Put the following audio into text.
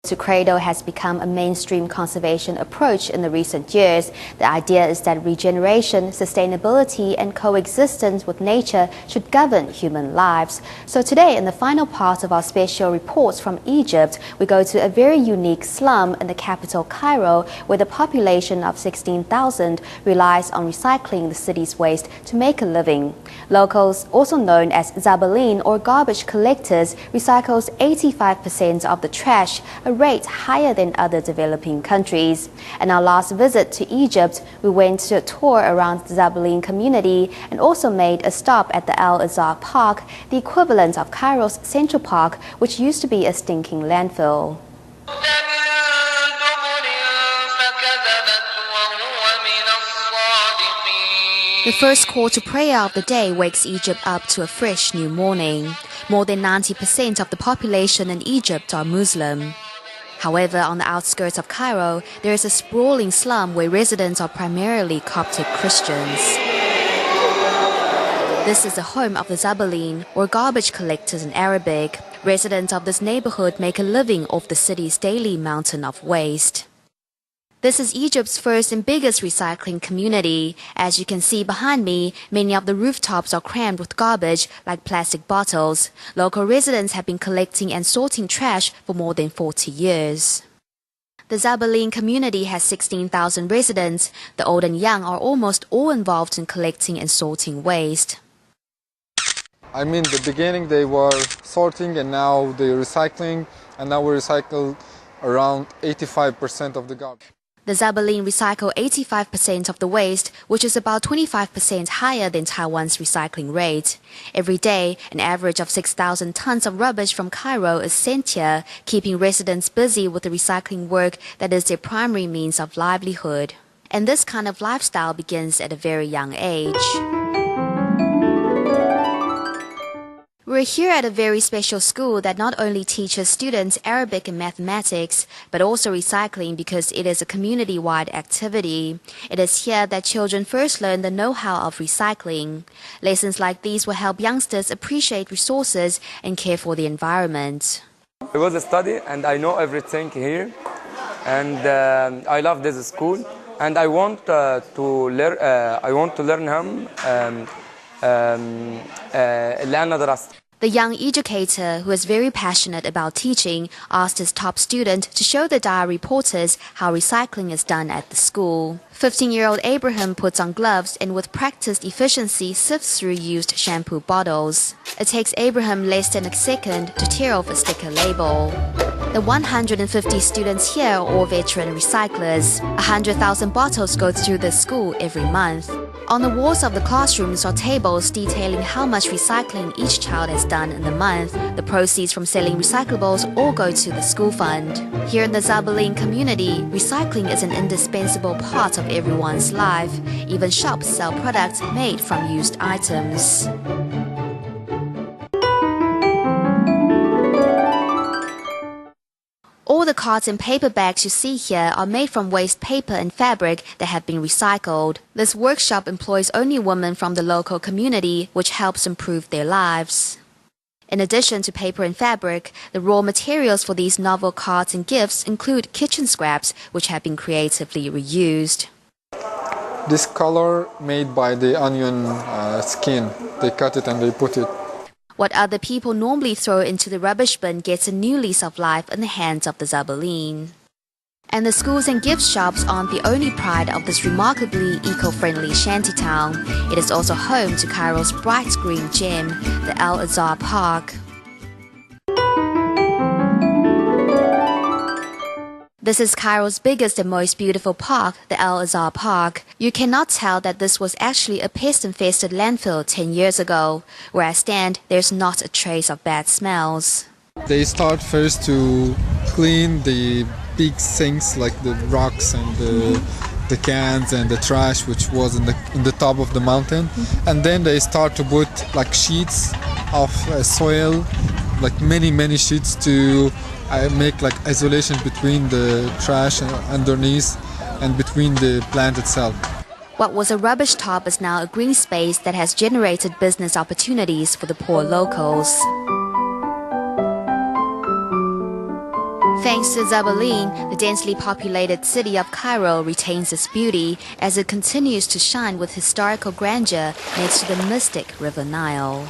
To cradle has become a mainstream conservation approach in the recent years. The idea is that regeneration, sustainability, and coexistence with nature should govern human lives. So today, in the final part of our special reports from Egypt, we go to a very unique slum in the capital Cairo, where the population of 16,000 relies on recycling the city's waste to make a living. Locals, also known as Zabaleen or garbage collectors, recycles 85% of the trash, a rate higher than other developing countries. In our last visit to Egypt, we went to a tour around the Zabaleen community and also made a stop at the Al-Azhar Park, the equivalent of Cairo's Central Park, which used to be a stinking landfill. The first call to prayer of the day wakes Egypt up to a fresh new morning. More than 90% of the population in Egypt are Muslim. However, on the outskirts of Cairo, there is a sprawling slum where residents are primarily Coptic Christians. This is the home of the Zabaleen, or garbage collectors in Arabic. Residents of this neighborhood make a living off the city's daily mountain of waste. This is Egypt's first and biggest recycling community. As you can see behind me, many of the rooftops are crammed with garbage, like plastic bottles. Local residents have been collecting and sorting trash for more than 40 years. The Zabaleen community has 16,000 residents. The old and young are almost all involved in collecting and sorting waste. I mean, the beginning they were sorting and now they're recycling, and now we recycle around 85% of the garbage. The Zabaleen recycle 85% of the waste, which is about 25% higher than Taiwan's recycling rate. Every day, an average of 6,000 tons of rubbish from Cairo is sent here, keeping residents busy with the recycling work that is their primary means of livelihood. And this kind of lifestyle begins at a very young age. We're here at a very special school that not only teaches students Arabic and mathematics, but also recycling because it is a community-wide activity. It is here that children first learn the know-how of recycling. Lessons like these will help youngsters appreciate resources and care for the environment. It was a study and I know everything here, and I love this school, and I want to learn him. The young educator, who is very passionate about teaching, asked his top student to show the diary reporters how recycling is done at the school. 15-year-old Abraham puts on gloves and with practiced efficiency sifts through used shampoo bottles. It takes Abraham less than a second to tear off a sticker label. The 150 students here are all veteran recyclers. 100,000 bottles go through the school every month. On the walls of the classrooms are tables detailing how much recycling each child has done in the month. The proceeds from selling recyclables all go to the school fund. Here in the Zabaleen community, recycling is an indispensable part of everyone's life. Even shops sell products made from used items. All the cards and paper bags you see here are made from waste paper and fabric that have been recycled. This workshop employs only women from the local community, which helps improve their lives. In addition to paper and fabric, the raw materials for these novel cards and gifts include kitchen scraps, which have been creatively reused. This color made by the onion skin. They cut it and they put it. What other people normally throw into the rubbish bin gets a new lease of life in the hands of the Zabaleen. And the schools and gift shops aren't the only pride of this remarkably eco-friendly shantytown. It is also home to Cairo's bright green gem, the Al-Azhar Park. This is Cairo's biggest and most beautiful park, the Al-Azhar Park. You cannot tell that this was actually a pest-infested landfill 10 years ago. Where I stand, there's not a trace of bad smells. They start first to clean the big things like the rocks and the cans and the trash which was in the top of the mountain, and then they start to put like sheets of soil, like many sheets to make like isolation between the trash underneath and between the plant itself. What was a rubbish top is now a green space that has generated business opportunities for the poor locals. Thanks to Zabaleen, the densely populated city of Cairo retains its beauty as it continues to shine with historical grandeur next to the mystic River Nile.